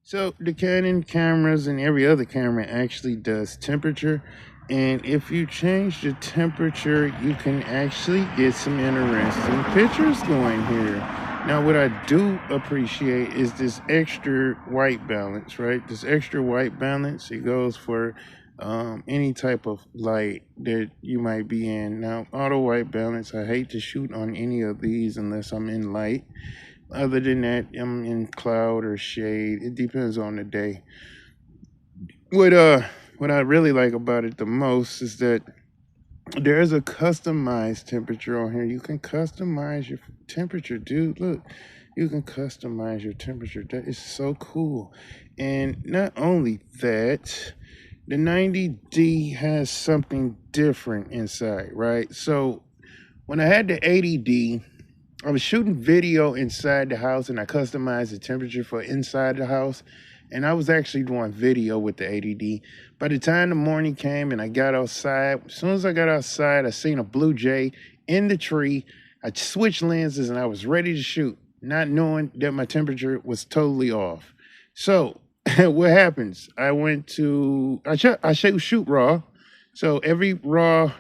So the Canon cameras and every other camera actually does temperature. And if you change the temperature, you can actually get some interesting pictures going here. Now, what I do appreciate is this extra white balance, right? This extra white balance, it goes for any type of light that you might be in. Now, auto white balance, I hate to shoot on any of these unless I'm in light. Other than that, I'm in cloud or shade. It depends on the day. What uh what I really like about it the most is that there's a customized temperature on here. You can customize your temperature, dude. Look, you can customize your temperature. That is so cool. And not only that, the 90D has something different inside, right? So when I had the 80D, I was shooting video inside the house and I customized the temperature for inside the house. And I was actually doing video with the 80D. By the time the morning came and I got outside, as soon as I got outside, I seen a blue jay in the tree. I switched lenses and I was ready to shoot, not knowing that my temperature was totally off. So what happens? I shoot raw. So every raw,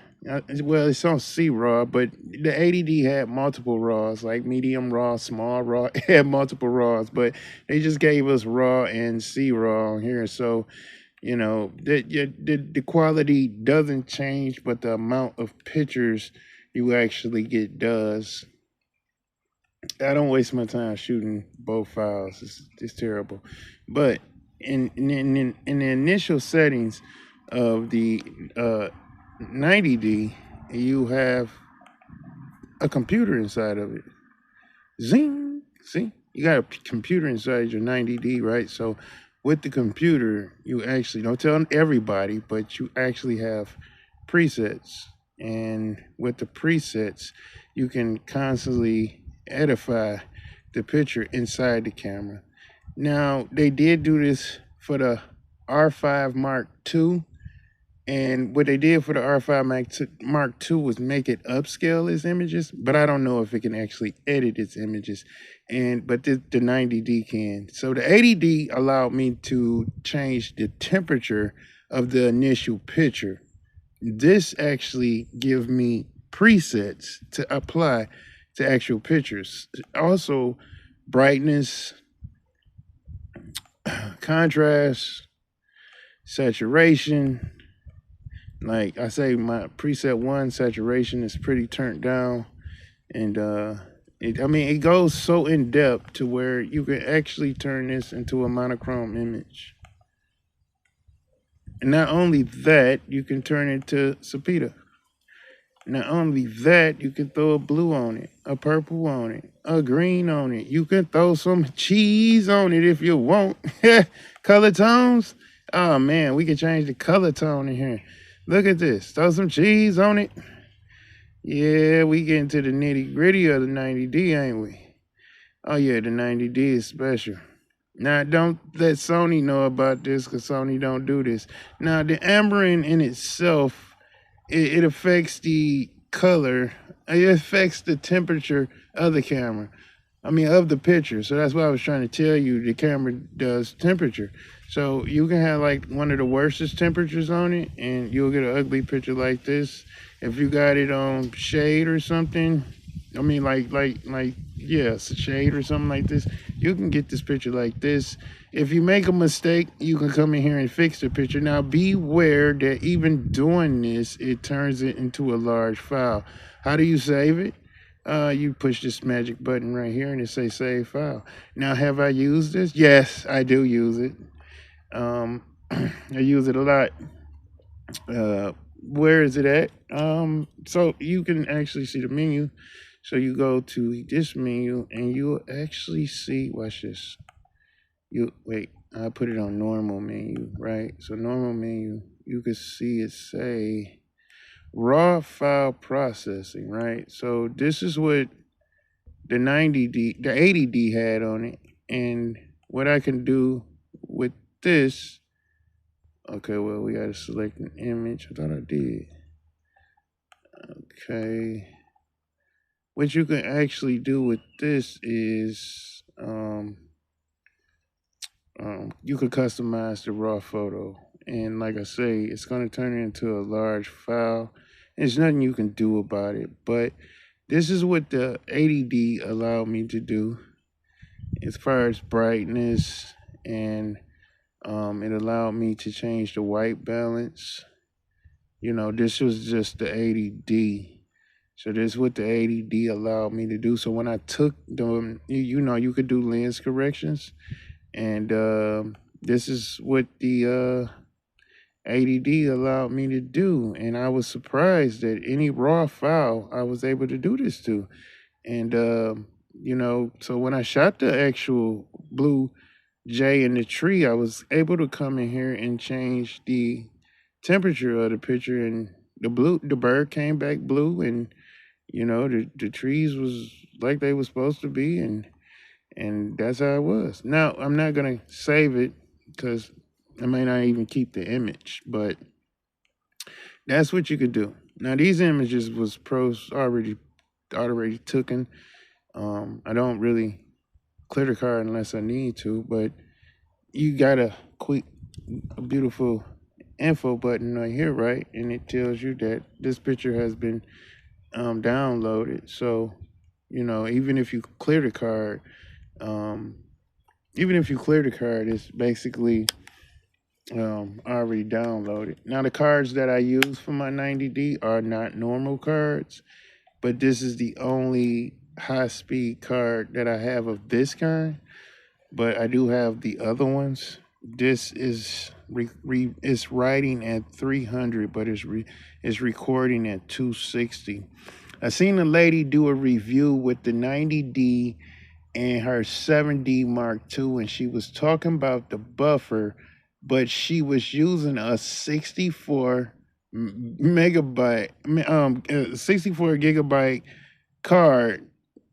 well, it's on C raw, but the 80D had multiple raws, like medium raw, small raw. It had multiple raws, but they just gave us raw and C raw on here. So, the quality doesn't change, but the amount of pictures you actually get does. I don't waste my time shooting both files. It's terrible. But in the initial settings of the 90D, you have a computer inside of it. Zing! See? You got a computer inside your 90D, right? So with the computer, you actually don't tell everybody, but you actually have presets. And with the presets, you can constantly edify the picture inside the camera. Now, they did do this for the R5 Mark II, and what they did for the R5 Mark II was make it upscale its images, but I don't know if it can actually edit its images. But the 90D can. So the 80D allowed me to change the temperature of the initial picture. This actually gives me presets to apply to actual pictures. Also, brightness, contrast, saturation. Like I say, my preset one saturation is pretty turned down, and it goes so in depth to where you can actually turn this into a monochrome image. And not only that, you can turn it to sepia. Not only that, you can throw a blue on it, a purple on it, a green on it. You can throw some cheese on it if you want. Color tones. Oh man, we can change the color tone in here. Look at this. Throw some cheese on it. Yeah, we get into the nitty gritty of the 90D, ain't we? Oh yeah, the 90D is special. Now don't let Sony know about this because Sony don't do this. Now the ambering in itself, it affects the color. It affects the temperature of the camera. I mean, of the picture. So that's what I was trying to tell you. The camera does temperature. So you can have like one of the worstest temperatures on it, and you'll get an ugly picture like this. If you got it on shade or something, I mean, yeah, it's a shade or something like this. You can get this picture like this. If you make a mistake, you can come in here and fix the picture. Now, beware that even doing this, it turns it into a large file. How do you save it? You push this magic button right here and it says save file. Now, have I used this? Yes, I do use it. I use it a lot. Where is it at? So you can actually see the menu. So you go to this menu and you'll actually see, watch this. I put it on normal menu, right? So normal menu, you can see it say raw file processing, right? So this is what the 90D, the 80D had on it. And what I can do with this, okay, well, we got to select an image. I thought I did. Okay. What you can actually do with this is, you could customize the raw photo. And like I say, it's going to turn it into a large file. There's nothing you can do about it. But this is what the 80D allowed me to do as far as brightness, and it allowed me to change the white balance. You know, this was just the 80D. So this is what the 80D allowed me to do. So when I took them, you know, you could do lens corrections. And this is what the 80D allowed me to do. And I was surprised that any raw file I was able to do this to. And, you know, so when I shot the actual blue jay in the tree, I was able to come in here and change the temperature of the picture, and the bird came back blue, and you know the trees was like they were supposed to be, and that's how it was. Now I'm not gonna save it because I may not even keep the image, but that's what you could do. Now these images was pros already taken. I don't really clear the card unless I need to, but you got a beautiful info button right here, right? And it tells you that this picture has been downloaded. So, you know, even if you clear the card, um, it's basically already downloaded. Now, the cards that I use for my 90D are not normal cards, but this is the only high-speed card that I have of this kind. But I do have the other ones. This is it's writing at 300, but it's recording at 260. I seen a lady do a review with the 90D and her 7D Mark II, and she was talking about the buffer, but she was using a 64 gigabyte card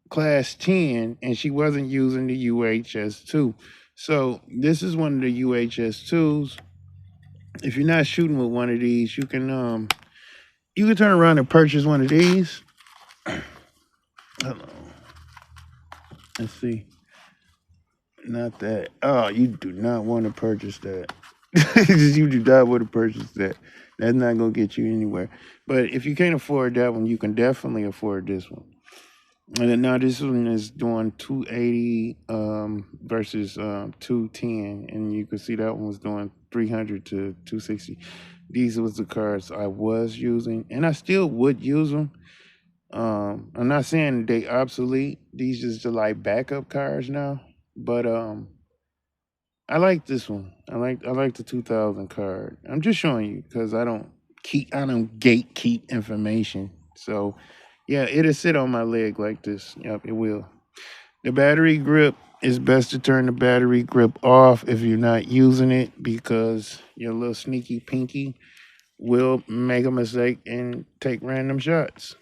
class 10, and she wasn't using the UHS-2. So this is one of the UHS-2s. If you're not shooting with one of these, you can turn around and purchase one of these. Hold on. Let's see. Not that. Oh, you do not want to purchase that. You do not want to purchase that. That's not going to get you anywhere. But if you can't afford that one, you can definitely afford this one. And now this one is doing 280 versus 210, and you can see that one was doing 300 to 260. These was the cards I was using, and I still would use them. I'm not saying they obsolete. These just are like backup cards now, but I like this one. I like the 2000 card. I'm just showing you because I don't gatekeep information. So yeah, it'll sit on my leg like this. Yep, it will. The battery grip, is best to turn the battery grip off if you're not using it, because your little sneaky pinky will make a mistake and take random shots.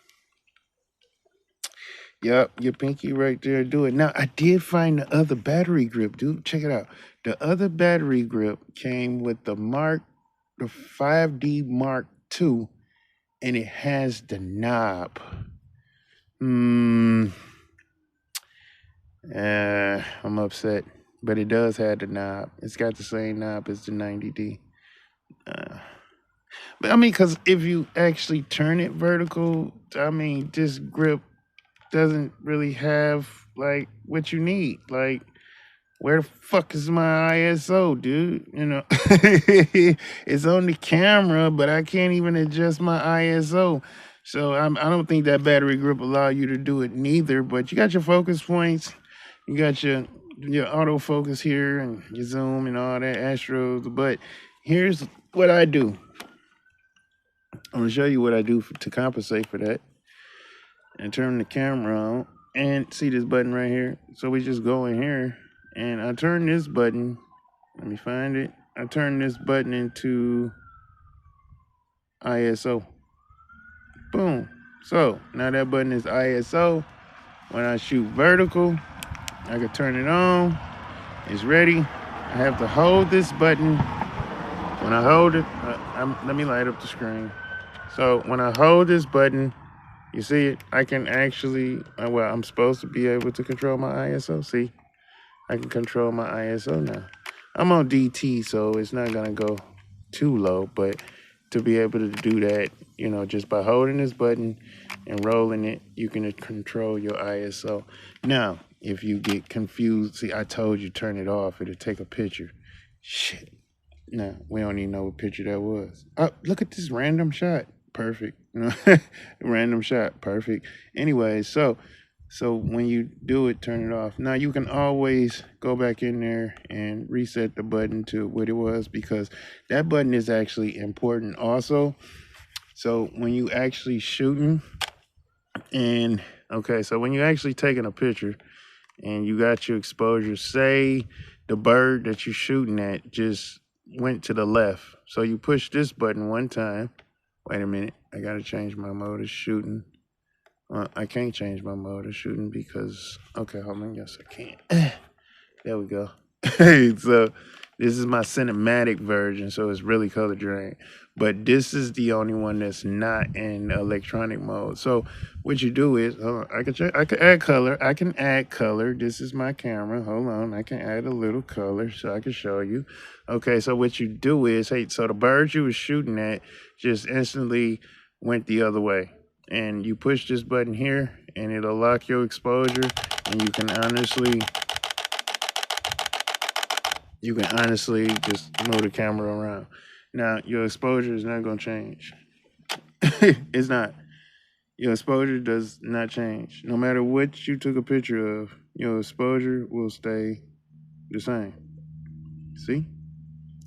Yep, your pinky right there, do it. Now, I did find the other battery grip, dude. Check it out. The other battery grip came with the 5D Mark II, and it has the knob. I'm upset, but it does have the knob. It's got the same knob as the 90D. But I mean, because if you actually turn it vertical, I mean, this grip doesn't really have like what you need. Like, where the fuck is my ISO, dude? You know, it's on the camera, but I can't even adjust my ISO. So I don't think that battery grip allow you to do it neither. But you got your focus points, you got your autofocus here, and your zoom and all that astros. But here's what I do. I'm gonna show you what I do to compensate for that. And turn the camera on, and see this button right here. So we just go in here, and I turn this button. Let me find it. I turn this button into ISO. Boom. So now that button is ISO. When I shoot vertical, I can turn it on. It's ready. I have to hold this button. When I hold it, let me light up the screen. So when I hold this button, you see it? I can actually, well, I'm supposed to be able to control my ISO. See, I can control my ISO now. I'm on DT, so it's not gonna go too low, but to be able to do that, just by holding this button and rolling it, you can control your ISO. Now, if you get confused, see, I told you turn it off, it'll take a picture. Shit. No, we don't even know what picture that was. Oh, look at this random shot. Perfect. Random shot. Perfect. Anyway, so when you do it, turn it off. Now you can always go back in there and reset the button to what it was, because that button is actually important also. So when you actually shooting and okay, so when you actually taking a picture and you got your exposure, say the bird that you're shooting at just went to the left. So you push this button one time. Wait a minute, I gotta change my mode of shooting. I can't change my mode of shooting because, okay, hold on, yes I can. There we go. So this is my cinematic version, so it's really color drained. But this is the only one that's not in electronic mode. So what you do is, hold on, I can add color. I can add color. This is my camera. Hold on, I can add a little color so I can show you. Okay, so what you do is, hey, so the bird you was shooting at just instantly went the other way. And you push this button here, and it'll lock your exposure, and you can honestly just move the camera around. Now, your exposure is not going to change. It's not. Your exposure does not change. No matter what you took a picture of, your exposure will stay the same. See?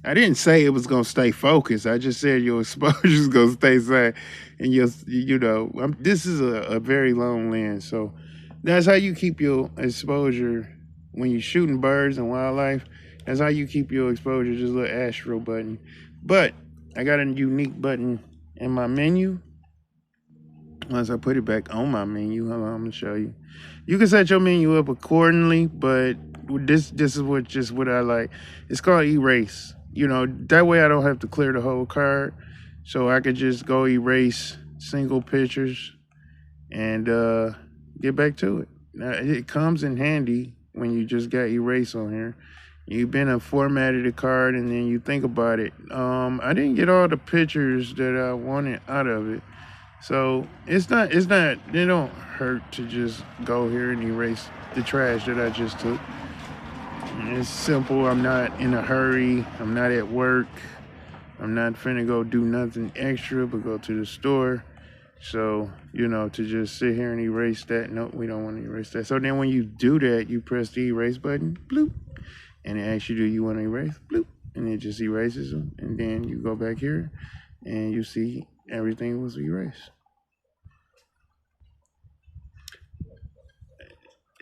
I didn't say it was going to stay focused. I just said your exposure is going to stay same. And this is a very long lens. So that's how you keep your exposure when you're shooting birds and wildlife. That's how you keep your exposure, just a little astro button. But I got a unique button in my menu. Once I put it back on my menu, hold on, I'm gonna show you. You can set your menu up accordingly, but this is what I like. It's called erase. That way I don't have to clear the whole card. So I could just go erase single pictures and get back to it. Now, it comes in handy when you just got erase on here. You've been formatted the card, and then you think about it. I didn't get all the pictures that I wanted out of it. So it don't hurt to just go here and erase the trash that I just took. It's simple. I'm not in a hurry. I'm not at work. I'm not finna go do nothing extra but go to the store. So, to just sit here and erase that. Nope, we don't want to erase that. So then when you do that, you press the erase button, bloop, and it asks you, do you want to erase? Bloop, and it just erases them. And then you go back here and you see everything was erased.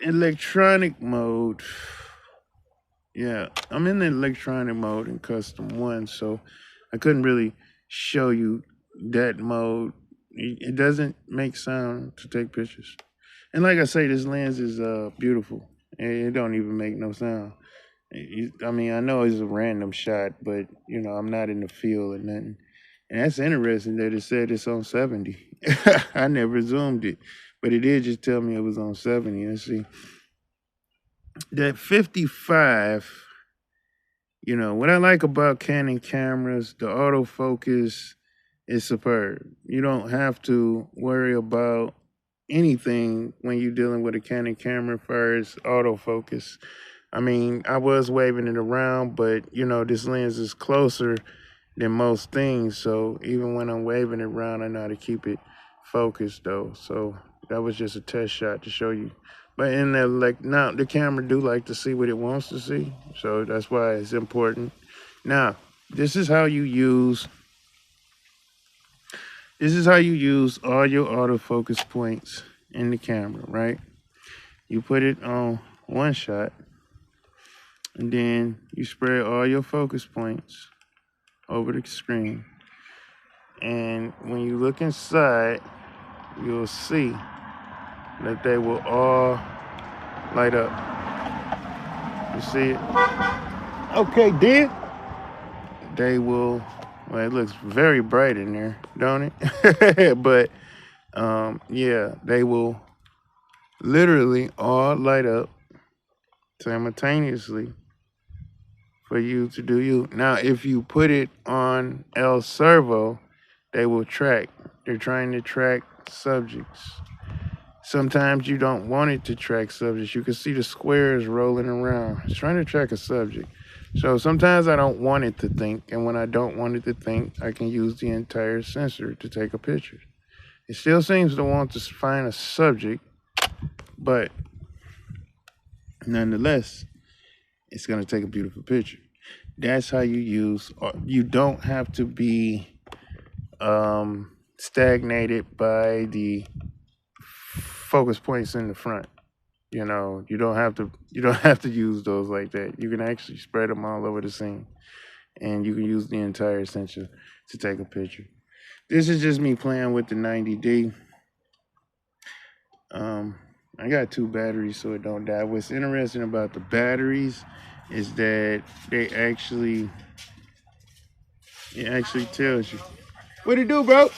Electronic mode. Yeah, I'm in the electronic mode in custom one, so I couldn't really show you that mode. It doesn't make sound to take pictures. And like I say, this lens is beautiful. It don't even make no sound. I mean, I know it's a random shot, but I'm not in the field or nothing. And that's interesting that it said it's on 70. I never zoomed it, but it did just tell me it was on 70. Let's see. That 55, what I like about Canon cameras, the autofocus is superb. You don't have to worry about anything when you're dealing with a Canon camera as far as autofocus. I mean, I was waving it around, but this lens is closer than most things. So even when I'm waving it around, I know how to keep it focused though. So that was just a test shot to show you. But in the now the camera do like to see what it wants to see. So that's why it's important. Now, this is how you use all your autofocus points in the camera, right? You put it on one shot, and then you spread all your focus points over the screen. And when you look inside, you'll see that they will all light up. You see it? Okay, then they will. Well, it looks very bright in there, don't it? But yeah, they will literally all light up simultaneously for you to do you. Now, if you put it on El Servo, they will track. They're trying to track subjects. Sometimes you don't want it to track subjects. You can see the squares rolling around. It's trying to track a subject. So sometimes I don't want it to think, and when I don't want it to think, I can use the entire sensor to take a picture. It still seems to want to find a subject, but nonetheless, it's going to take a beautiful picture. That's how you use, you don't have to be stagnated by the focus points in the front. You know, you don't have to use those like that. You can actually spread them all over the scene, and you can use the entire sensor to take a picture. This is just me playing with the 90D. I got 2 batteries so it don't die. What's interesting about the batteries is that it actually tells you what it do, bro.